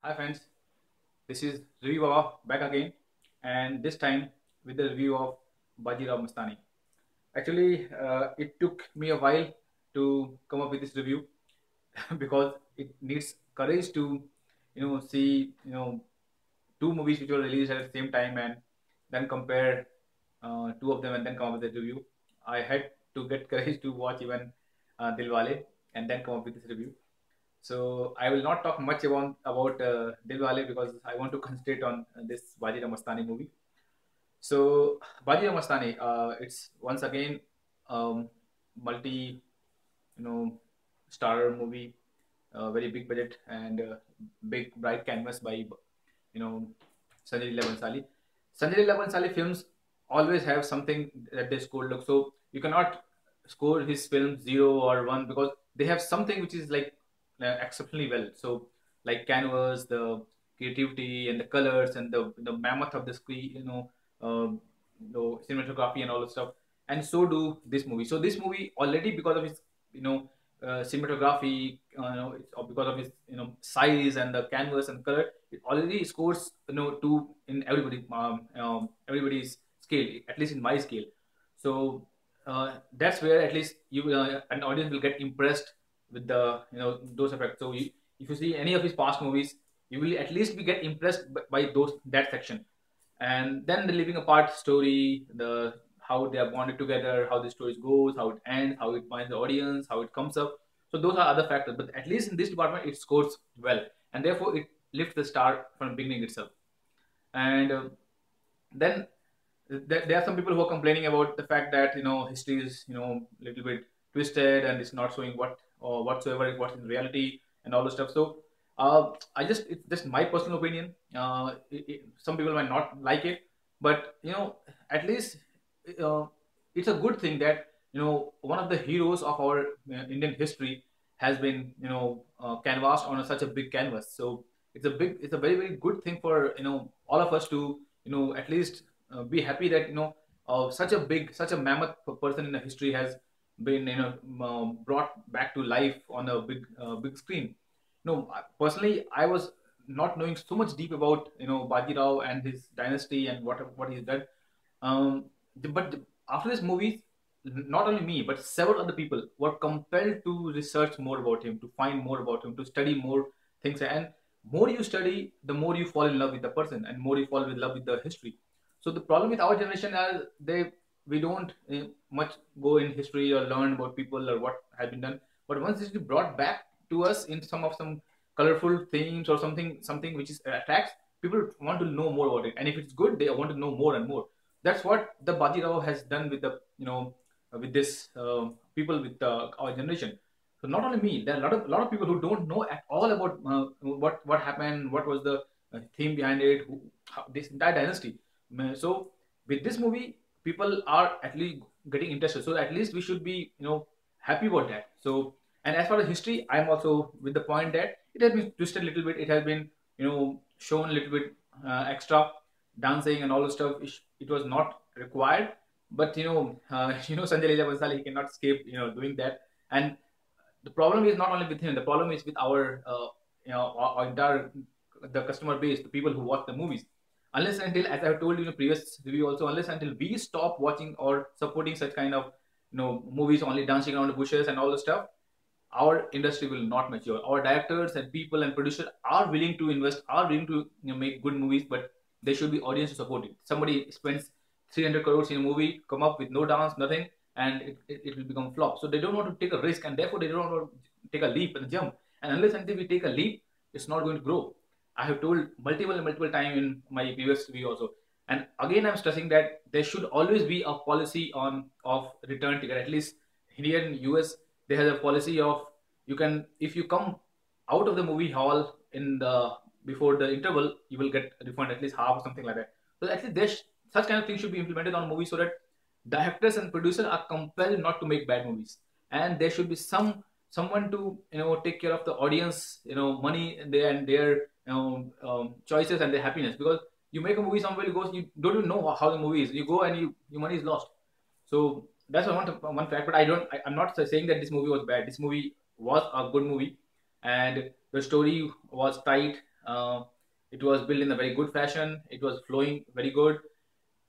Hi friends, this is ReviewerBABA back again, and this time with the review of Bajirao Mastani. Actually, it took me a while to come up with this review because it needs courage to, see, two movies which were released at the same time and then compare two of them and then come up with a review. I had to get courage to watch even Dilwalay and then come up with this review. So I will not talk much about Dilwale because I want to concentrate on this Bajirao Mastani movie. So Bajirao Mastani, it's once again multi, you know, star movie, very big budget and big bright canvas by Sanjay Leela Bhansali. Sanjay Leela Bhansali films always have something that they score. Look, so you cannot score his films 0 or 1 because they have something which is like exceptionally well. So like canvas, the creativity and the colors and the mammoth of the screen, cinematography and all that stuff. And so do this movie. So this movie already because of its cinematography, because of its size and the canvas and color, it already scores two in everybody's scale, at least in my scale. So that's where at least an audience will get impressed with the those effects. So if you see any of his past movies, you will at least be get impressed by those that section, and then the living apart story, the how they are bonded together, how the story goes, how it ends, how it finds the audience, how it comes up. So those are other factors, but at least in this department, it scores well, and therefore it lifts the star from the beginning itself. And then there are some people who are complaining about the fact that history is a little bit twisted and it's not showing what or whatsoever what's in reality and all the stuff. So it's just my personal opinion. Some people might not like it, but at least uh, it's a good thing that one of the heroes of our Indian history has been canvassed on such a big canvas. So it's a very very good thing for all of us to at least be happy that such a mammoth person in the history has been brought back to life on a big screen. Personally, I was not knowing so much deep about Bajirao and his dynasty and what he's done. But after this movie, not only me but several other people were compelled to research more about him, to find more about him, to study more things. And more you study, the more you fall in love with the person, and more you fall in love with the history. So the problem with our generation is we don't much go in history or learn about people or what has been done. But once it is brought back to us in some colorful themes or something which is attracts people, want to know more about it, and if it's good, they want to know more and more. That's what the Bajirao has done with the with this people with our generation. So not only me, there are a lot of people who don't know at all about what happened, what was the theme behind it, this entire dynasty. So with this movie, people are at least getting interested. So at least we should be happy about that. So, and as for the history, I am also with the point that it has been twisted a little bit. It has been shown a little bit extra dancing and all the stuff. It was not required, but Sanjay Leela Bhansali, he cannot escape doing that. And the problem is not only with him. The problem is with our entire the customer base, the people who watch the movies. Unless and until, as I have told you in the previous review also, unless and until we stop watching or supporting such kind of movies only dancing around the bushes and all the stuff, our industry will not mature. Our directors and people and producers are willing to invest, are willing to make good movies, but there should be audience to support it. Somebody spends 300 crores in a movie, come up with no dance, nothing, and it will become flop. So they don't want to take a risk, and therefore they don't want to take a leap and jump. And unless until we take a leap, it's not going to grow. I have told multiple time in my previous review also. And again, I'm stressing that there should always be a policy on of return ticket. At least here in US, they have a policy of you can, if you come out of the movie hall in the before the interval, you will get a refund at least half or something like that. So at least such kind of things should be implemented on movies so that directors and producers are compelled not to make bad movies, and there should be someone to take care of the audience money and their choices and their happiness. Because you make a movie somewhere, you go, you don't even know how the movie is, you go and your money is lost. So that's one fact. But I'm not saying that this movie was bad. This movie was a good movie, and the story was tight. Uh, it was built in a very good fashion. It was flowing very good.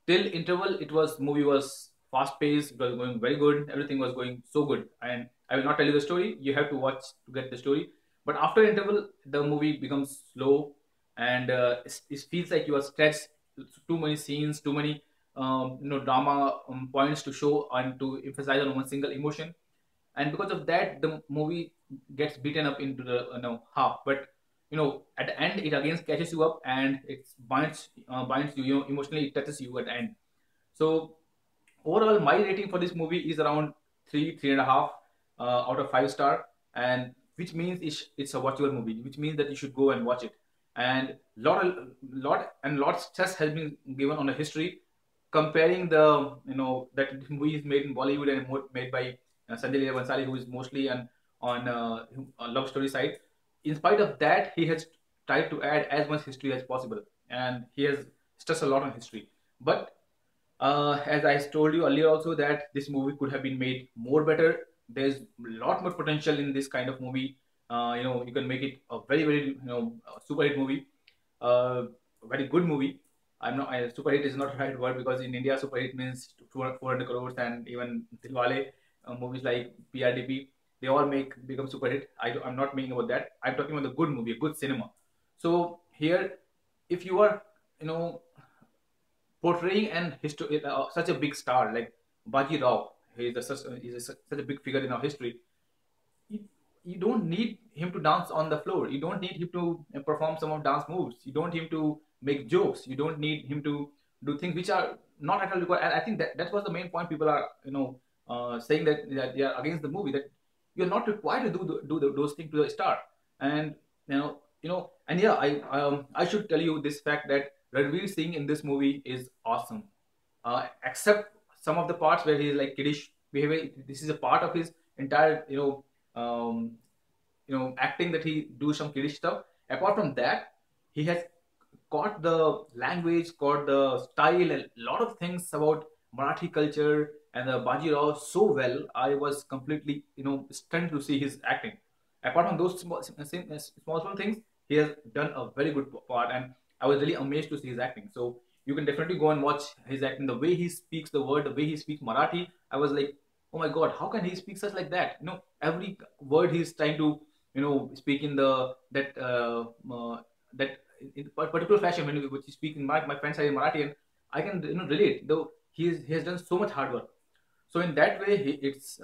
Till interval, movie was fast paced. It was going very good. Everything was going so good. And I will not tell you the story. You have to watch to get the story. But after interval, the movie becomes slow, and it feels like you are stretched. Too many scenes, too many drama points to show and to emphasize on one single emotion, and because of that the movie gets beaten up into the half. But at the end it again catches you up, and it binds you, emotionally. It touches you at the end. So overall my rating for this movie is around 3.5 out of 5 star, and which means it's a watchable movie, which means that you should go and watch it. And lot stress has been given on the history, comparing the that movie is made in Bollywood and made by Sanjay Leela Bhansali, who is mostly on love story side. In spite of that, he has tried to add as much history as possible, and he has stressed a lot on history. But as I told you earlier also, that this movie could have been made more better. There's a lot more potential in this kind of movie. You can make it a very super hit movie, very good movie. I'm not. Super hit is not the right word, because in India super hit means 400 crores, and even Dilwalay movies like PRDP, they all become super hit. I'm not meaning about that. I'm talking about the good movie, a good cinema. So here, if you are you know portraying such a big star like Bajirao, such a big figure in our history. You don't need him to dance on the floor. You don't need him to perform some of dance moves. You don't need him to make jokes. You don't need him to do things which are not at all required. And I think that was the main point. People are saying that they are against the movie, that you're not required to those things to the star. And and yeah, I should tell you this fact that Ranveer Singh in this movie is awesome. Except some of the parts where he is like kiddish behavior. This is a part of his entire acting, that he do some kiddish stuff. Apart from that, he has caught the language, caught the style, a lot of things about Marathi culture and the Bajirao so well. I was completely stunned to see his acting. Apart from those small things, he has done a very good part, and I was really amazed to see his acting. So you can definitely go and watch his acting. The way he speaks the word, the way he speaks Marathi, I was like, oh my god, how can he speak such like that? Every word he's trying to speak in the that in particular fashion when which you speak in my friends are in Marathi, and I can relate. Though he has done so much hard work. So in that way, it's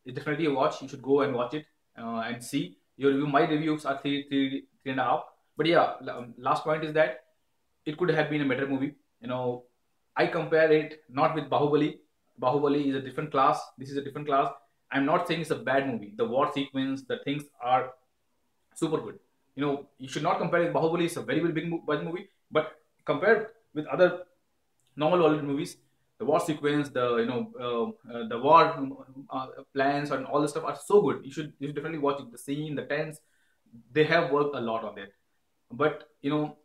definitely a watch. You should go and watch it and see. Your review, my reviews are 3.5. But yeah, last point is that it could have been a better movie. I compare it not with Bahubali. Bahubali is a different class. This is a different class. I'm not saying it's a bad movie. The war sequence, the things are super good. You should not compare it. Bahubali is a very big budget movie, but compared with other normal Bollywood movies, the war sequence, the war plans and all the stuff are so good. You should definitely watch it. The scene, the tense, they have worked a lot on that. But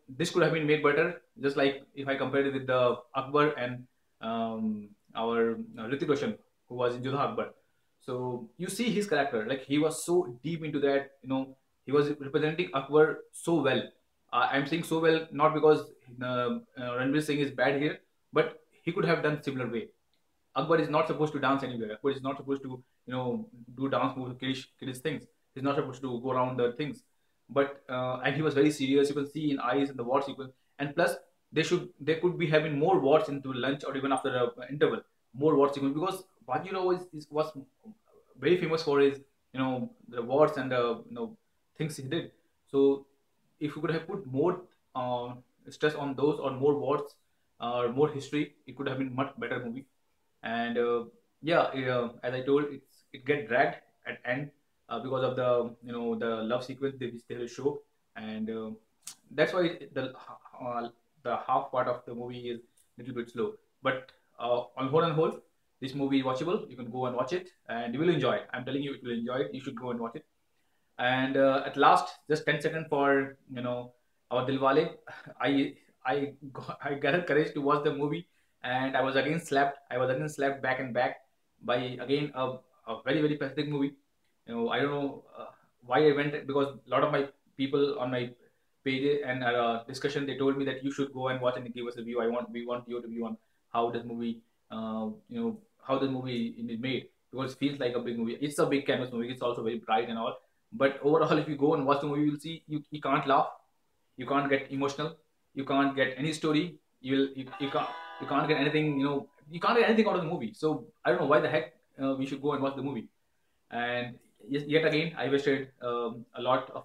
this could have been made better. Just like if I compare it with the Akbar and our Hrithik Roshan, who was in Jodha Akbar. So you see his character, like he was so deep into that. He was representing Akbar so well. I'm saying so well not because Ranveer Singh is bad here, but he could have done similar way. Akbar is not supposed to dance anywhere. Akbar is not supposed to do dance moves, kiddish things. He's not supposed to go around the things. But and he was very serious. You can see in eyes in the war sequence. And plus, they could be having more wars into lunch or even after the interval, more war sequence, because Bajirao was very famous for his the wars and the things he did. So if you could have put more stress on those, or more wars or more history, it could have been much better movie. And yeah, as I told, it get dragged at end because of the the love sequence which they will show, and that's why the half part of the movie is a little bit slow. But on whole, this movie is watchable. You can go and watch it, and you will enjoy it. I'm telling you, you will enjoy it. You should go and watch it. And at last, just 10 seconds for our Dilwale. I gathered courage to watch the movie, and I was again slapped. I was again slapped back and back by again a very pathetic movie. I don't know why I went, because a lot of my people on my pages and discussion, they told me that you should go and watch and give us a review. We want your review on how this movie, how the movie is made, because it feels like a big movie. It's a big canvas movie. It's also very bright and all. But overall, if you go and watch the movie, you'll see you can't laugh, you can't get emotional, you can't get any story. You can't get anything. You can't get anything out of the movie. So I don't know why the heck we should go and watch the movie. And yet again, I wasted a lot of